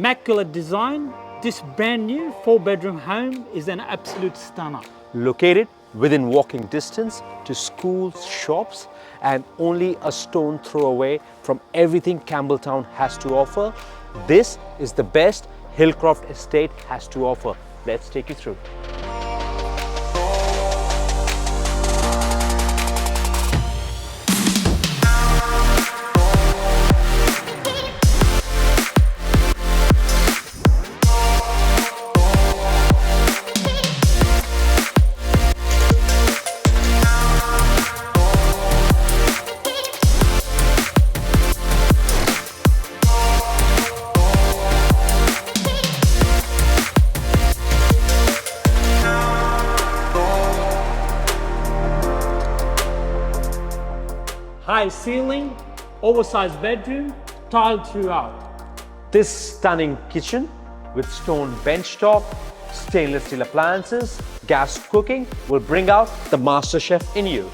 Immaculate design, this brand new 4-bedroom home is an absolute stunner. Located within walking distance to schools, shops, and only a stone throw away from everything Campbelltown has to offer, this is the best Hillcroft estate has to offer. Let's take you through. High ceiling, oversized bedroom, tiled throughout. This stunning kitchen with stone benchtop, stainless steel appliances, gas cooking will bring out the master chef in you.